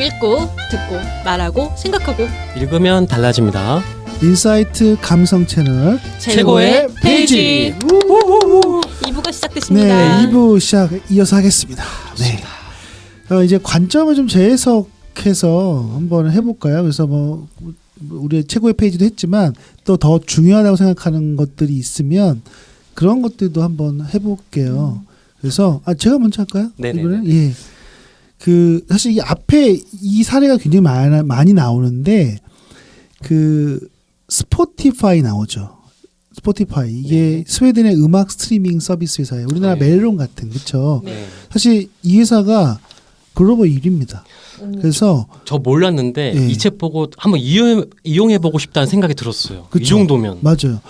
읽고 듣고 말하고 생각하고 읽으면 달라집니다. 인사이트 감성 채널 최고의 페이지. 2부가 시작됐습니다. 네, 2부 시작 이어서 하겠습니다. 네. 이제 관점을 좀 재해석해서 한번 해볼까요? 그래서 뭐 우리의 최고의 페이지도 했지만 또 더 중요하다고 생각하는 것들이 있으면 그런 것들도 한번 해볼게요. 그래서 제가 먼저 할까요? 네네. 예. 그 사실 이 앞에 이 사례가 굉장히 많이 나오는데 그 스포티파이 나오죠. 스포티파이 이게 스웨덴의 음악 스트리밍 서비스 회사예요. 우리나라 멜론 같은 그렇죠. 네. 사실 이 회사가 글로벌 1위입니다. 그래서 저 몰랐는데 예. 이 책 보고 한번 이용해 보고 싶다는 생각이 들었어요. 그쵸? 이 정도면 맞아요.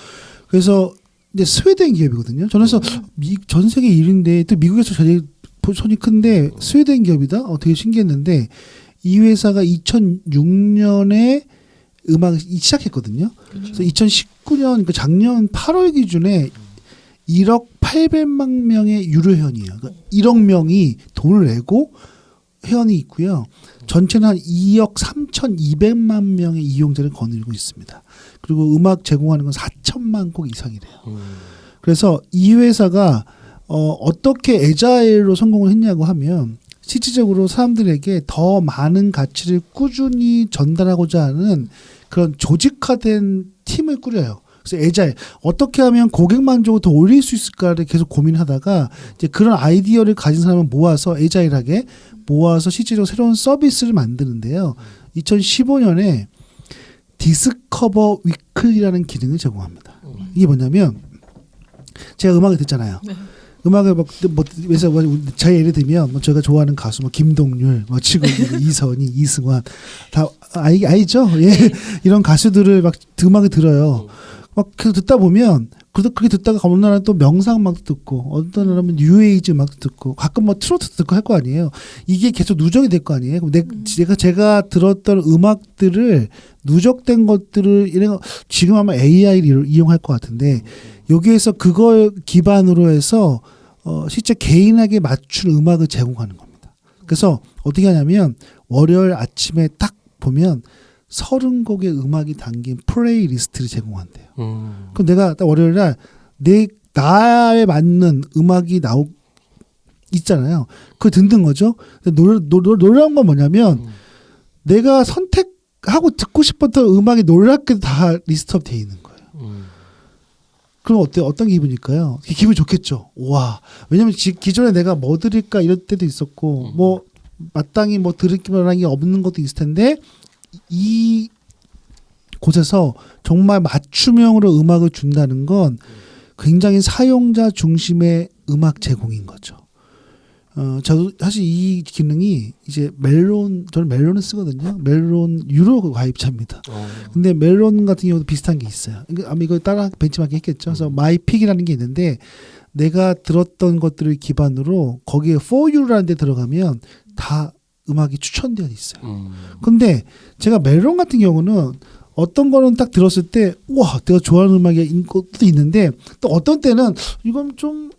그래서 이제 스웨덴 기업이거든요. 저는 그래서 전 세계 1위인데 또 미국에서 제일 손이 큰데 스웨덴 기업이다. 되게 신기했는데 이 회사가 2006년에 음악을 시작했거든요. 그래서 2019년 그러니까 작년 8월 기준에 1억 800만 명의 유료 회원이에요. 그러니까 1억 명이 돈을 내고 회원이 있고요. 전체는 한 2억 3,200만 명의 이용자를 거느리고 있습니다. 그리고 음악 제공하는 건 4천만 곡 이상이래요. 그래서 이 회사가 어떻게 애자일로 성공을 했냐고 하면 실질적으로 사람들에게 더 많은 가치를 꾸준히 전달하고자 하는 그런 조직화된 팀을 꾸려요. 그래서 애자일 어떻게 하면 고객 만족을 더 올릴 수 있을까를 계속 고민하다가 이제 그런 아이디어를 가진 사람을 모아서 애자일하게 모아서 실제로 새로운 서비스를 만드는데요. 2015년에 디스커버 위클리라는 기능을 제공합니다. 이게 뭐냐면 제가 음악을 듣잖아요. 음악을 그래서 제 예를 들면 제가 좋아하는 가수 김동률, 치고기, 이선희, 이승환 다 알죠? 예. 이런 가수들을 막 음악을 들어요. 막 계속 듣다 보면 그렇게 듣다가 어느 날은 또 명상 음악도 듣고 어떤 날은 뉴에이지 음악도 듣고 가끔 트로트도 듣고 할 거 아니에요. 이게 계속 누적이 될 거 아니에요. 그럼 제가 들었던 음악들을 누적된 것들을 지금 아마 AI를 이용할 것 같은데 여기에서 그걸 기반으로 해서 실제 개인에게 맞춘 음악을 제공하는 겁니다. 그래서 어떻게 하냐면 월요일 아침에 딱 보면 30곡의 음악이 담긴 플레이리스트를 제공한대요. 그럼 내가 딱 월요일 날 나에 맞는 음악이 있잖아요. 그걸 듣는 거죠. 놀라운 건 뭐냐면 내가 선택하고 듣고 싶었던 음악이 놀랍게도 다 리스트업 돼 있는 거예요. 그럼 어떤 기분일까요? 기분이 좋겠죠. 와. 왜냐면 기존에 내가 뭐 들을까 이럴 때도 있었고 뭐 마땅히 뭐 들을 만한 게 없는 것도 있을 텐데 이 곳에서 정말 맞춤형으로 음악을 준다는 건 굉장히 사용자 중심의 음악 제공인 거죠. 저도 사실 이 기능이 이제 저는 멜론을 쓰거든요. 멜론 유료 가입자입니다. 근데 멜론 같은 경우도 비슷한 게 있어요. 아마 이거 따라 벤치마킹 했겠죠. 그래서 마이픽이라는 게 있는데 내가 들었던 것들을 기반으로 거기에 For You라는 데 들어가면 다 음악이 추천되어 있어요. 근데 제가 멜론 같은 경우는 어떤 거는 딱 들었을 때 우와 내가 좋아하는 음악이 것도 있는데 또 어떤 때는 이건 좀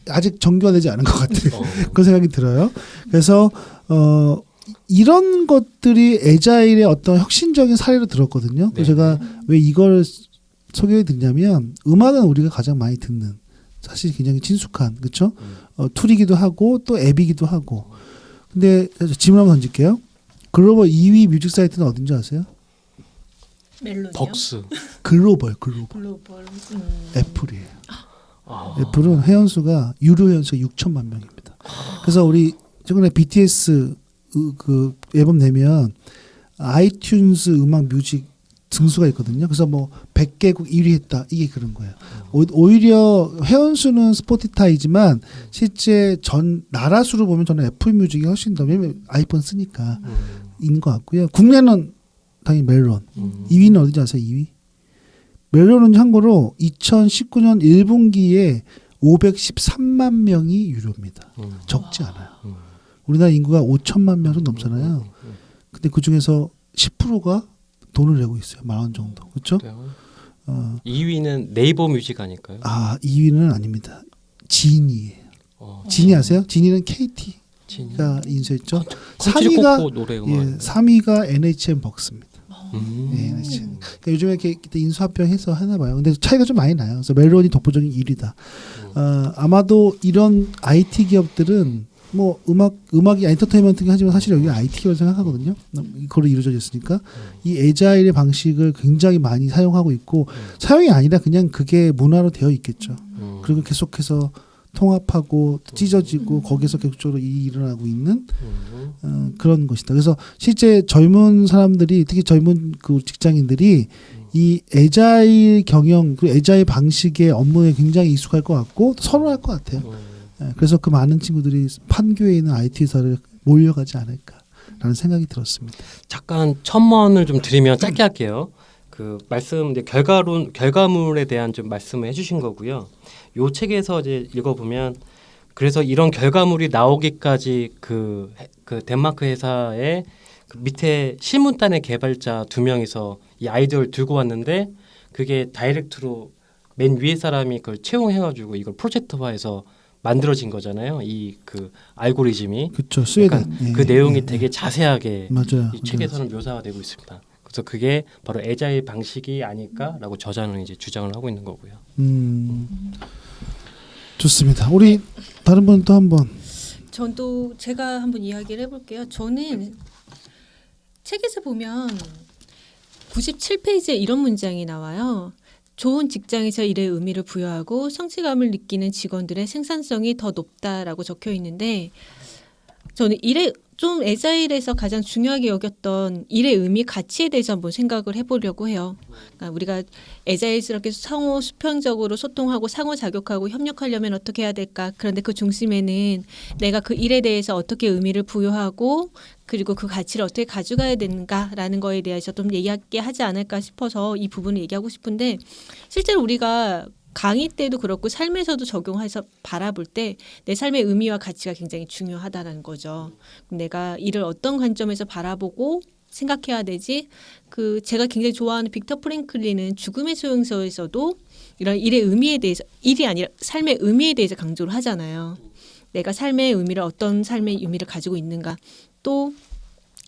아직 정교화되지 않은 것 같아요. 그런 생각이 들어요. 그래서 이런 것들이 애자일의 어떤 혁신적인 사례로 들었거든요. 그래서 제가 왜 이걸 소개해 드리냐면 음악은 우리가 가장 많이 듣는 사실 굉장히 친숙한 그렇죠? 툴이기도 하고 또 앱이기도 하고 근데 질문 한번 던질게요. 글로벌 2위 뮤직 사이트는 어딘지 아세요? 멜론이요? 벅스. 글로벌. 애플이에요. 애플은 회원수가 유료 회원수가 6천만 명입니다. 그래서 우리 최근에 BTS 그 앨범 내면 아이튠즈 음악 뮤직 등수가 있거든요. 그래서 뭐 100개국 1위 했다. 이게 그런 거예요. 오히려 회원수는 스포티파이지만 실제 전 나라 수로 보면 저는 애플 뮤직이 훨씬 더 왜냐면 아이폰 쓰니까 인 것 같고요. 국내는 당연히 멜론. 2위는 어디지 아세요? 2위? 멜론은 참고로 2019년 1분기에 513만 명이 유료입니다. 적지 않아요. 우리나라 인구가 5천만 명 정도 넘잖아요. 근데 그 중에서 10%가 돈을 내고 있어요. 10,000원 정도. 그렇죠? 2위는 네이버 뮤직 아닐까요? 2위는 아닙니다. 지니예요. 지니 아세요? 지니는 KT. 진이가 인수했죠. 컴퓨터 3위가 꽂고 노래 음악. 3위가 NHN 벅스입니다. 네, 음. 그러니까 요즘에 이렇게 인수합병해서 하나 봐요. 근데 차이가 좀 많이 나요. 그래서 멜론이 독보적인 1위다. 아마도 이런 IT 기업들은 뭐 음악이 엔터테인먼트긴 하지만 사실 여기 IT 기업을 생각하거든요. 이걸로 이루어져 있으니까 이 에자일의 방식을 굉장히 많이 사용하고 있고 사용이 아니라 그냥 그게 문화로 되어 있겠죠. 그리고 계속해서 통합하고 찢어지고 거기서 계속적으로 일어나고 있는 그런 것이다. 그래서 실제 젊은 사람들이 특히 젊은 그 직장인들이 이 에자일 경영, 그 에자일 방식의 업무에 굉장히 익숙할 것 같고 선호할 것 같아요. 그래서 그 많은 친구들이 판교에 있는 IT 회사를 몰려가지 않을까라는 생각이 들었습니다. 잠깐 첨언을 좀 드리면 짧게 할게요. 그 말씀 이제 결과물에 대한 좀 말씀을 해주신 거고요. 요 책에서 이제 읽어보면 그래서 이런 결과물이 나오기까지 그 덴마크 회사의 그 밑에 실문단의 개발자 2명이서 이 아이디어를 들고 왔는데 그게 다이렉트로 맨 위에 사람이 그걸 채용해가지고 이걸 프로젝트화해서 만들어진 거잖아요. 이 그 알고리즘이 그렇죠. 스웨덴. 그 내용이 되게 자세하게 맞아요. 이 책에서는 묘사가 되고 있습니다. 그래서 그게 바로 에자일 방식이 아닐까라고 저자는 이제 주장을 하고 있는 거고요. 좋습니다. 우리 다른 분 또 한번. 저도 제가 한번 이야기를 해볼게요. 저는 책에서 보면 97페이지에 이런 문장이 나와요. 좋은 직장에서 일의 의미를 부여하고 성취감을 느끼는 직원들의 생산성이 더 높다라고 적혀 있는데 저는 좀 에자일에서 가장 중요하게 여겼던 일의 의미, 가치에 대해서 한번 생각을 해보려고 해요. 그러니까 우리가 에자일스럽게 상호 수평적으로 소통하고 상호 자격하고 협력하려면 어떻게 해야 될까? 그런데 그 중심에는 내가 그 일에 대해서 어떻게 의미를 부여하고 그리고 그 가치를 어떻게 가져가야 되는가라는 거에 대해서 좀 얘기하지 않을까 싶어서 이 부분을 얘기하고 싶은데 실제로 우리가 강의 때도 그렇고 삶에서도 적용해서 바라볼 때 내 삶의 의미와 가치가 굉장히 중요하다는 거죠. 내가 일을 어떤 관점에서 바라보고 생각해야 되지? 그 제가 굉장히 좋아하는 빅터 프랭클린은 죽음의 소용서에서도 이런 일의 의미에 대해서 일이 아니라 삶의 의미에 대해서 강조를 하잖아요. 내가 삶의 의미를 어떤 삶의 의미를 가지고 있는가. 또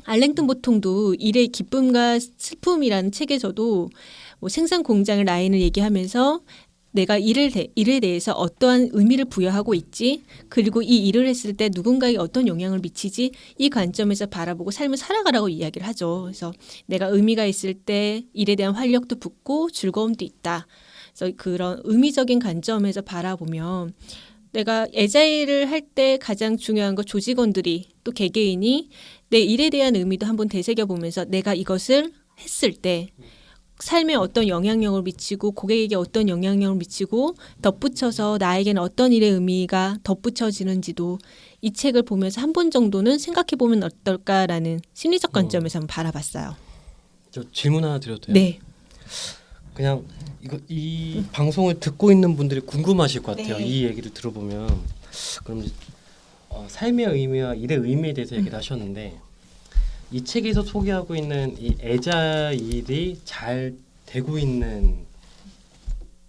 알랭튼 보통도 일의 기쁨과 슬픔이라는 책에서도 뭐 생산 공장의 라인을 얘기하면서 내가 일에 대해서 어떠한 의미를 부여하고 있지 그리고 이 일을 했을 때 누군가에게 어떤 영향을 미치지 이 관점에서 바라보고 삶을 살아가라고 이야기를 하죠. 그래서 내가 의미가 있을 때 일에 대한 활력도 붙고 즐거움도 있다. 그래서 그런 의미적인 관점에서 바라보면 내가 에자일을 할 때 가장 중요한 거 조직원들이 또 개개인이 내 일에 대한 의미도 한번 되새겨보면서 내가 이것을 했을 때 삶에 어떤 영향력을 미치고 고객에게 어떤 영향력을 미치고 덧붙여서 나에게는 어떤 일의 의미가 덧붙여지는지도 이 책을 보면서 한 번 정도는 생각해보면 어떨까라는 심리적 관점에서 한번 바라봤어요. 저 질문 하나 드려도 돼요? 네. 그냥 이 방송을 듣고 있는 분들이 궁금하실 것 같아요. 네. 이 얘기를 들어보면 그럼 삶의 의미와 일의 의미에 대해서 얘기를 하셨는데 이 책에서 소개하고 있는 이 에자일이 잘 되고 있는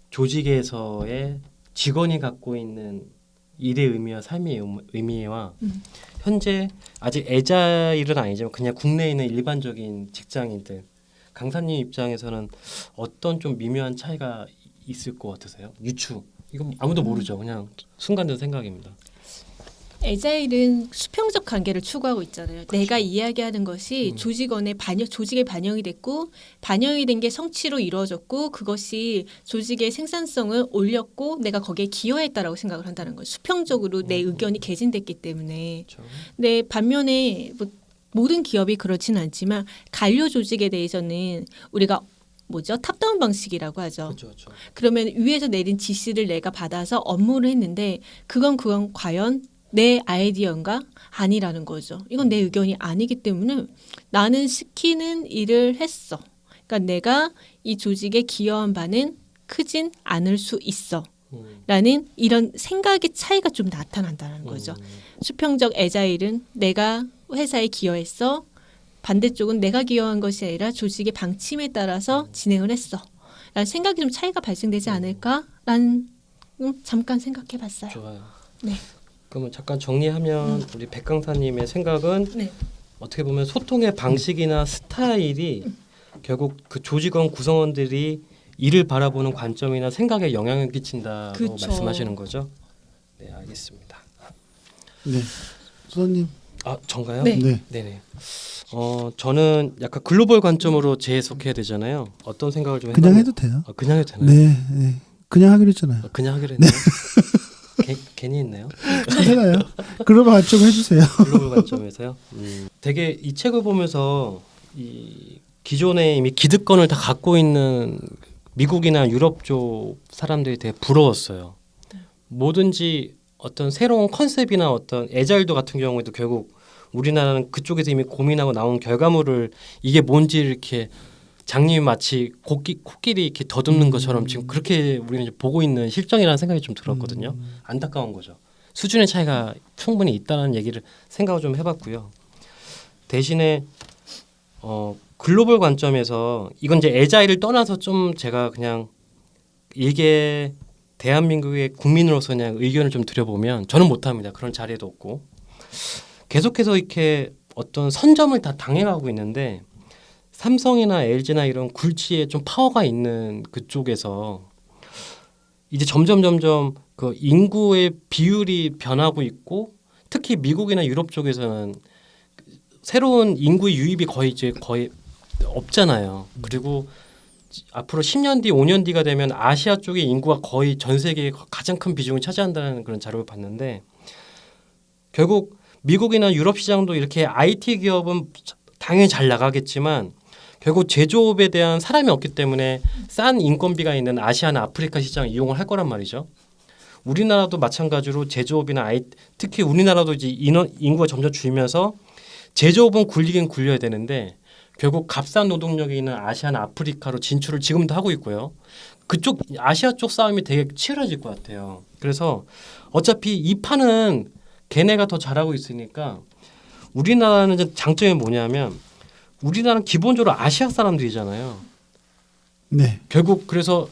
조직에서의 직원이 갖고 있는 일의 의미와 삶의 의미와 현재 아직 에자일은 아니지만 그냥 국내에 있는 일반적인 직장인들 강사님 입장에서는 어떤 좀 미묘한 차이가 있을 것 같으세요? 유추 이건 아무도 모르죠. 그냥 순간적인 생각입니다. 에자일은 수평적 관계를 추구하고 있잖아요. 그렇죠. 내가 이야기하는 것이 조직에 반영이 됐고 반영이 된 게 성취로 이루어졌고 그것이 조직의 생산성을 올렸고 내가 거기에 기여했다라고 생각을 한다는 거예요. 수평적으로 내 의견이 개진됐기 때문에. 그렇죠. 근데 반면에 모든 기업이 그렇지는 않지만 관료 조직에 대해서는 우리가 탑다운 방식이라고 하죠. 그렇죠. 그러면 위에서 내린 지시를 내가 받아서 업무를 했는데 그건 과연 내 아이디어인가? 아니라는 거죠. 이건 내 의견이 아니기 때문에 나는 시키는 일을 했어. 그러니까 내가 이 조직에 기여한 바는 크진 않을 수 있어. 라는 이런 생각의 차이가 좀 나타난다는 거죠. 수평적 에자일은 내가 회사에 기여했어. 반대쪽은 내가 기여한 것이 아니라 조직의 방침에 따라서 진행을 했어. 라는 생각이 좀 차이가 발생되지 않을까라는 잠깐 생각해봤어요. 좋아요. 네. 그러면 잠깐 정리하면 우리 백 강사님의 생각은 네. 어떻게 보면 소통의 방식이나 스타일이 결국 그 조직원 구성원들이 이를 바라보는 관점이나 생각에 영향을 끼친다고 그쵸. 말씀하시는 거죠? 네, 알겠습니다. 네. 수사님. 아, 전가요? 네. 네. 네네. 저는 약간 글로벌 관점으로 재해석해야 되잖아요. 어떤 생각을 좀 그냥 해보고- 해도 돼요. 그냥 해도 되나요? 네, 네. 그냥 하기로 했잖아요. 그냥 하기로 했나요? 괜히 했나요? 괜찮아요. 글로벌 관점 해주세요. 글로벌 관점에서요. 되게 이 책을 보면서 이 기존에 이미 기득권을 다 갖고 있는 미국이나 유럽 쪽 사람들이 되게 부러웠어요. 뭐든지 어떤 새로운 컨셉이나 어떤 애자일도 같은 경우에도 결국 우리나라는 그쪽에서 이미 고민하고 나온 결과물을 이게 뭔지 이렇게 장님이 마치 코끼리 이렇게 더듬는 것처럼 지금 그렇게 우리는 이제 보고 있는 실정이라는 생각이 좀 들었거든요. 안타까운 거죠. 수준의 차이가 충분히 있다는 얘기를 생각을 좀 해봤고요. 대신에 글로벌 관점에서 이건 이제 애자일을 떠나서 좀 제가 그냥 이게 대한민국의 국민으로서 그냥 의견을 좀 드려보면 저는 못합니다. 그런 자리에도 없고 계속해서 이렇게 어떤 선점을 다 당해가고 있는데 삼성이나 LG나 이런 굴지에 좀 파워가 있는 그쪽에서 이제 점점 그 인구의 비율이 변하고 있고 특히 미국이나 유럽 쪽에서는 새로운 인구의 유입이 거의 없잖아요. 그리고 앞으로 10년 뒤, 5년 뒤가 되면 아시아 쪽의 인구가 거의 전 세계의 가장 큰 비중을 차지한다는 그런 자료를 봤는데 결국 미국이나 유럽 시장도 이렇게 IT 기업은 당연히 잘 나가겠지만 결국 제조업에 대한 사람이 없기 때문에 싼 인건비가 있는 아시아나 아프리카 시장을 이용을 할 거란 말이죠. 우리나라도 마찬가지로 제조업이나 특히 우리나라도 이제 인구가 점점 줄면서 제조업은 굴리긴 굴려야 되는데 결국 값싼 노동력이 있는 아시아나 아프리카로 진출을 지금도 하고 있고요. 그쪽 아시아 쪽 싸움이 되게 치열해질 것 같아요. 그래서 어차피 이 판은 걔네가 더 잘하고 있으니까 우리나라는 장점이 뭐냐면 우리나라는 기본적으로 아시아 사람들이잖아요. 네. 결국 그래서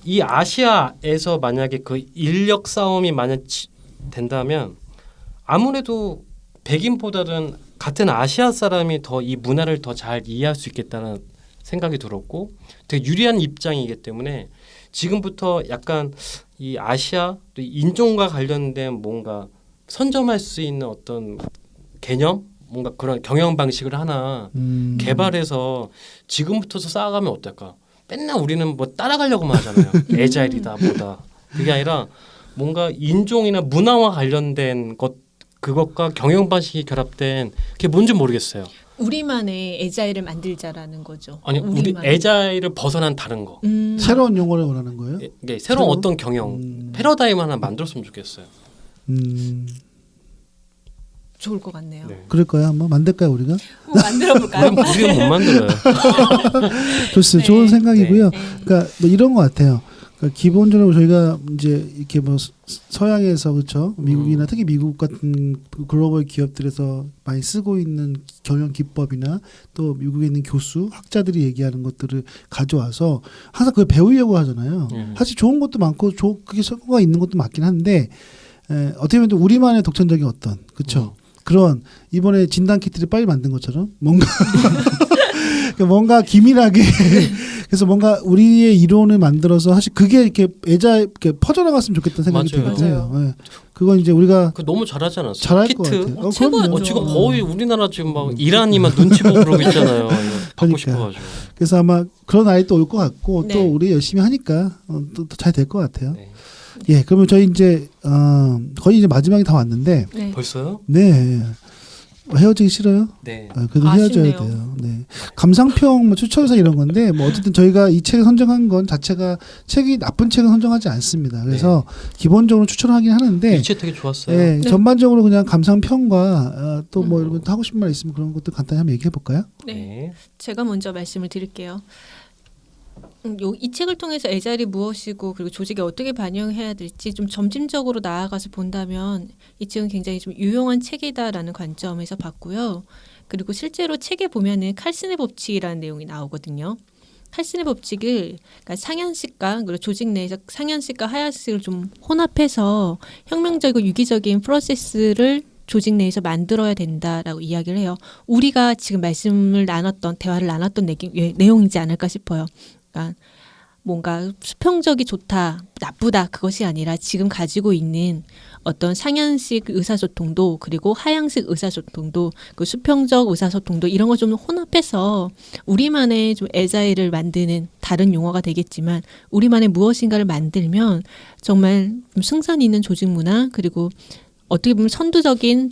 이 아시아에서 만약에 그 인력 싸움이 만약 된다면 아무래도 백인보다는 같은 아시아 사람이 더 이 문화를 더 잘 이해할 수 있겠다는 생각이 들었고 되게 유리한 입장이기 때문에 지금부터 약간 이 아시아 또 인종과 관련된 뭔가 선점할 수 있는 어떤 개념 뭔가 그런 경영 방식을 하나 개발해서 지금부터서 쌓아가면 어떨까? 맨날 우리는 뭐 따라가려고만 하잖아요. 애자일이다 뭐다. 그게 아니라 뭔가 인종이나 문화와 관련된 그것과 경영 방식이 결합된 그게 뭔지 모르겠어요. 우리만의 애자일을 만들자라는 거죠. 아니 우리 우리만의. 애자일을 벗어난 다른 거. 새로운 용어를 원하는 거예요? 새로운 새로운? 어떤 경영 패러다임 하나 만들었으면 좋겠어요. 좋을 것 같네요. 네. 그럴까요? 한번 만들까요 우리가? 한번 만들어 볼까요? 우리는 못 만들어요. 좋습니다. 네. 좋은 생각이고요. 네. 그러니까 뭐 이런 것 같아요. 그러니까 기본적으로 저희가 이제 이렇게 뭐 서양에서 그렇죠, 미국이나 특히 미국 같은 글로벌 기업들에서 많이 쓰고 있는 경영 기법이나 또 미국에 있는 교수, 학자들이 얘기하는 것들을 가져와서 항상 그걸 배우려고 하잖아요. 사실 좋은 것도 많고 그게 성과가 있는 것도 맞긴 한데 어떻게 보면 또 우리만의 독창적인 어떤 그렇죠. 그런 이번에 진단 키트를 빨리 만든 것처럼 뭔가 기민하게 그래서 뭔가 우리의 이론을 만들어서 사실 그게 이렇게 이렇게 퍼져나갔으면 좋겠다는 생각이 맞아요. 들어요. 네. 그건 이제 우리가 그 너무 잘하지 않았어요? 잘할 키트. 것 같아요. 최고였죠. 그럼요. 지금 거의 우리나라 지금 막 이란이만 눈치 보고 그러고 있잖아요. 이거 받고 그러니까. 싶어가지고. 그래서 아마 그런 아이 또 올 것 같고 네. 또 우리 열심히 하니까 또 잘 될 것 같아요. 네. 예, 그러면 저희 이제 거의 이제 마지막이 다 왔는데 네. 벌써요? 네. 헤어지기 싫어요? 네. 그래도 헤어져야 아쉽네요. 돼요. 네. 감상평 뭐 추천사 이런 건데 뭐 어쨌든 저희가 이 책을 선정한 건 자체가 책이 나쁜 책은 선정하지 않습니다. 그래서 기본적으로 추천하긴 하는데 이 책 되게 좋았어요. 네, 네. 전반적으로 그냥 감상평과 또 뭐 이런 거 하고 싶은 말 있으면 그런 것도 간단히 한번 얘기해 볼까요? 네. 제가 먼저 말씀을 드릴게요. 이 책을 통해서 애자일이 무엇이고 그리고 조직에 어떻게 반영해야 될지 좀 점진적으로 나아가서 본다면 이 책은 굉장히 좀 유용한 책이다라는 관점에서 봤고요. 그리고 실제로 책에 보면은 칼슨의 법칙이라는 내용이 나오거든요. 팔신의 법칙을 그러니까 상현식과 그리고 조직 내에서 상현식과 하현식을 좀 혼합해서 혁명적이고 유기적인 프로세스를 조직 내에서 만들어야 된다라고 이야기를 해요. 우리가 지금 대화를 나눴던 내용이지 않을까 싶어요. 그러니까 뭔가 수평적이 좋다, 나쁘다 그것이 아니라 지금 가지고 있는 어떤 상현식 의사소통도 그리고 하향식 의사소통도 그 수평적 의사소통도 이런 거 좀 혼합해서 우리만의 좀 에자일을 만드는 다른 용어가 되겠지만 우리만의 무엇인가를 만들면 정말 좀 승산 있는 조직 문화 그리고 어떻게 보면 선두적인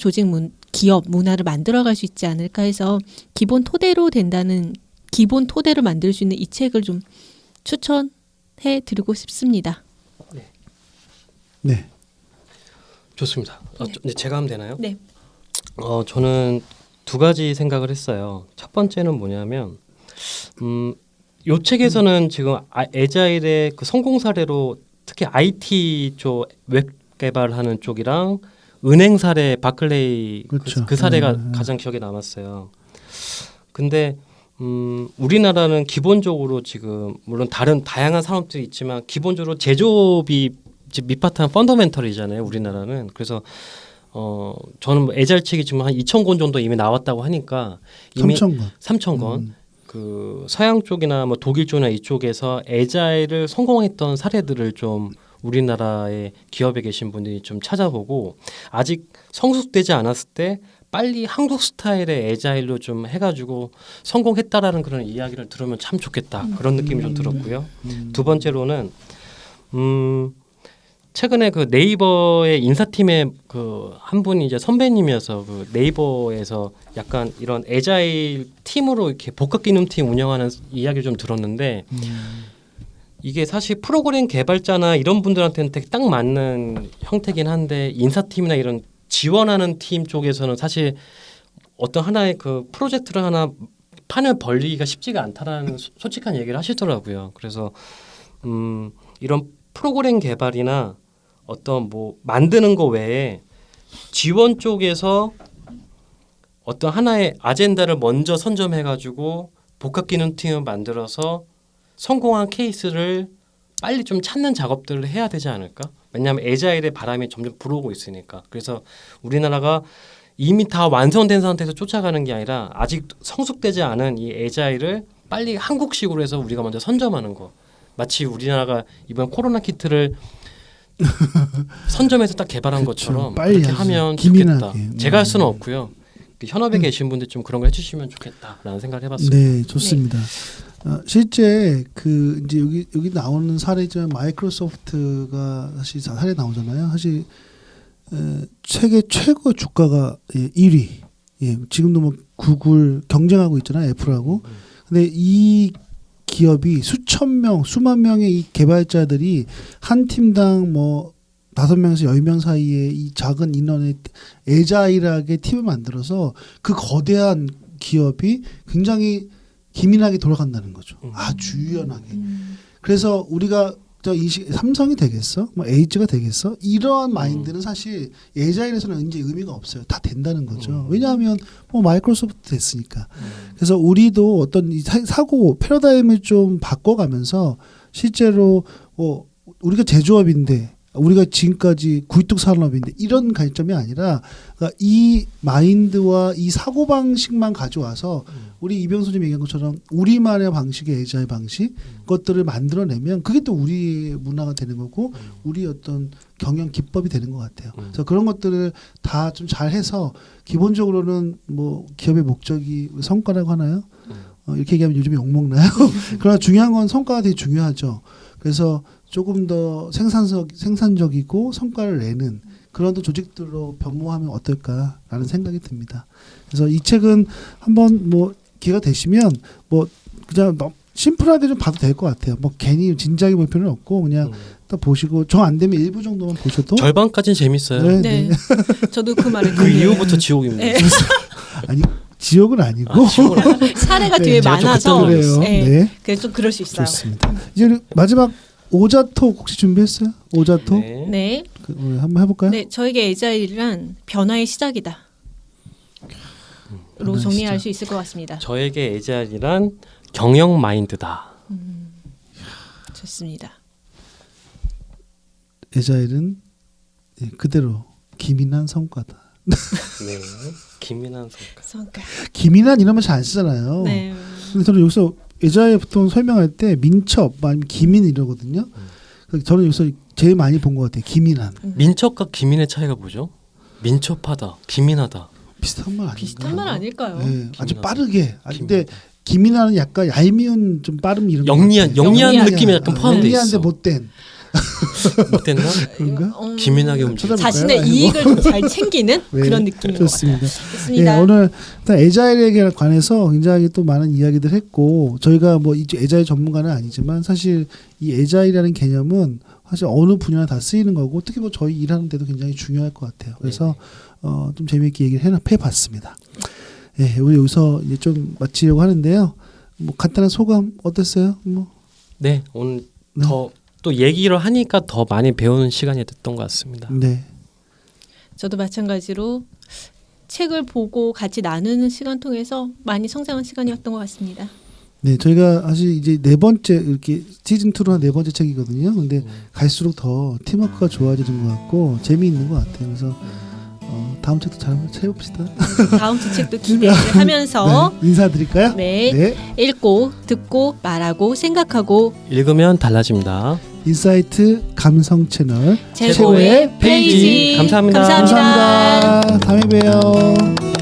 기업 문화를 만들어갈 수 있지 않을까 해서 기본 토대로 만들 수 있는 이 책을 좀 추천해 드리고 싶습니다. 네. 좋습니다. 이제 제가 하면 되나요? 네. 저는 두 가지 생각을 했어요. 첫 번째는 뭐냐면 요 책에서는 지금 에자일의 그 성공 사례로 특히 IT 쪽 웹 개발하는 쪽이랑 은행 사례 바클레이 그렇죠. 그 사례가 가장 기억에 남았어요. 근데 우리나라는 기본적으로 지금 물론 다양한 산업들이 있지만 기본적으로 제조업이 밑바탕 펀더멘털이잖아요. 우리나라는. 그래서 저는 뭐 에자일 책이 지금 한 2,000권 정도 이미 나왔다고 하니까 이미 3,000권. 그 서양 쪽이나 뭐 독일 쪽이나 이쪽에서 에자일을 성공했던 사례들을 좀 우리나라의 기업에 계신 분들이 좀 찾아보고 아직 성숙되지 않았을 때 빨리 한국 스타일의 에자일로 좀 해가지고 성공했다라는 그런 이야기를 들으면 참 좋겠다 그런 느낌이 좀 들었고요. 두 번째로는 최근에 그 네이버의 인사팀의 그 한 분이 이제 선배님이어서 그 네이버에서 약간 이런 에자일 팀으로 이렇게 복합 기능 팀 운영하는 이야기를 좀 들었는데 이게 사실 프로그램 개발자나 이런 분들한테는 되게 딱 맞는 형태긴 한데 인사팀이나 이런 지원하는 팀 쪽에서는 사실 어떤 하나의 그 프로젝트를 하나 판을 벌리기가 쉽지가 않다라는 솔직한 얘기를 하시더라고요. 그래서 이런 프로그램 개발이나 어떤 뭐 만드는 거 외에 지원 쪽에서 어떤 하나의 아젠다를 먼저 선점해가지고 복합 기능 팀을 만들어서 성공한 케이스를 빨리 좀 찾는 작업들을 해야 되지 않을까? 왜냐하면 에자일의 바람이 점점 불어오고 있으니까. 그래서 우리나라가 이미 다 완성된 상태에서 쫓아가는 게 아니라 아직 성숙되지 않은 이 에자일을 빨리 한국식으로 해서 우리가 먼저 선점하는 거. 마치 우리나라가 이번 코로나 키트를 선점해서 딱 개발한 것처럼 빨리 그렇게 하지. 하면 기민하게. 좋겠다. 제가 할 수는 없고요. 현업에 계신 분들 좀 그런 거 해주시면 좋겠다라는 생각을 해봤습니다. 네, 좋습니다. 실제 그 이제 여기 나오는 사례지만 마이크로소프트가 사실 사례 나오잖아요. 사실 세계 최고 주가가 1위. 예, 지금도 뭐 구글 경쟁하고 있잖아요, 애플하고. 근데 이 기업이 수만 명의 이 개발자들이 한 팀당 뭐 5명에서 10명 사이에 이 작은 인원의 에자일하게 팀을 만들어서 그 거대한 기업이 굉장히 기민하게 돌아간다는 거죠. 아주 유연하게. 그래서 우리가 삼성이 되겠어? 뭐 LG가 되겠어? 이러한 마인드는 사실 에자일에서는 이제 의미가 없어요. 다 된다는 거죠. 왜냐하면 뭐 마이크로소프트 됐으니까. 그래서 우리도 어떤 이 사고 패러다임을 좀 바꿔가면서 실제로 우리가 제조업인데 우리가 지금까지 굴뚝 산업인데 이런 관점이 아니라 그러니까 이 마인드와 이 사고 방식만 가져와서 우리 이병수 님 얘기한 것처럼 우리만의 방식의 에자일 방식 것들을 만들어내면 그게 또 우리 문화가 되는 거고 우리 어떤 경영 기법이 되는 것 같아요. 그래서 그런 것들을 다 좀 잘해서 기본적으로는 뭐 기업의 목적이 성과라고 하나요? 이렇게 얘기하면 요즘에 욕먹나요? 그러나 중요한 건 성과가 되게 중요하죠. 그래서 조금 더 생산적이고 성과를 내는 그런 조직들로 변모하면 어떨까라는 생각이 듭니다. 그래서 이 책은 한번 뭐 기회가 되시면 뭐 그냥 심플하게 좀 봐도 될 것 같아요. 뭐 괜히 진지하게 볼 필요는 없고 그냥 딱 보시고 정 안 되면 일부 정도만 보셔도 절반까지는 재밌어요. 네. 저도 그 말을 그 이후부터 지옥입니다. 네. 아니 지옥은 아니고 지옥은 아니고. 사례가 뒤에 제가 좀 많아서 그때 그래요. 네. 네. 그래서 좀 그럴 수 있어요. 좋습니다. 이제 우리 마지막 오자톡 혹시 준비했어요? 오자톡? 네. 네. 우리 한번 해볼까요? 네, 저에게 에자일이란 변화의 시작이다. 로 정리할 수 있을 것 같습니다. 저에게 에자일이란 경영 마인드다. 좋습니다. 에자일은 예, 그대로 기민한 성과다. 네. 김민환 성과. 성과. 기민한 이러면 잘 안 쓰잖아요. 네. 근데 저는 여기서 에자일 보통 설명할 때 민첩 아니면 기민 이러거든요. 그래서 저는 여기서 제일 많이 본 것 같아요. 기민한. 민첩과 기민의 차이가 뭐죠? 민첩하다, 기민하다. 비슷한 말 아닌가요? 비슷한 말 아닐까요? 네, 아주 기민하다. 빠르게. 근데 기민한은 약간 얄미운 좀 빠름 이런 것 영리한 같아요. 영리한 느낌이 약간 포함돼 영리한데 있어. 못된 못됐나? 그런가? 기민하게 움직여. 자신의 아이고. 이익을 좀 잘 챙기는 네, 그런 느낌인 것 같아요. 좋습니다. 좋습니다. 예, 오늘 일단 에자일에 관해서 굉장히 또 많은 이야기들 했고 저희가 뭐 이 에자일 전문가는 아니지만 사실 이 에자일이라는 개념은 사실 어느 분야나 다 쓰이는 거고 특히 뭐 저희 일하는 데도 굉장히 중요할 것 같아요. 그래서 좀 재미있게 얘기를 해봤습니다. 예, 우리 여기서 이제 좀 마치려고 하는데요. 뭐 간단한 소감 어땠어요? 뭐 네, 오늘 네. 더 또 얘기를 하니까 더 많이 배우는 시간이 됐던 것 같습니다. 네. 저도 마찬가지로 책을 보고 같이 나누는 시간 통해서 많이 성장한 시간이었던 것 같습니다. 네, 저희가 사실 이제 네 번째 이렇게 시즌 2로 한 네 번째 책이거든요. 근데 갈수록 더 팀워크가 좋아지는 것 같고 재미있는 것 같아요. 그래서 다음 책도 잘 한번 해봅시다. 다음 주 책도 기대를 하면서 네, 인사드릴까요? 네, 읽고 듣고 말하고 생각하고 읽으면 달라집니다. 인사이트 감성 채널 최고의 페이지. 감사합니다. 감사합니다. 감사합니다. 다음에 봬요.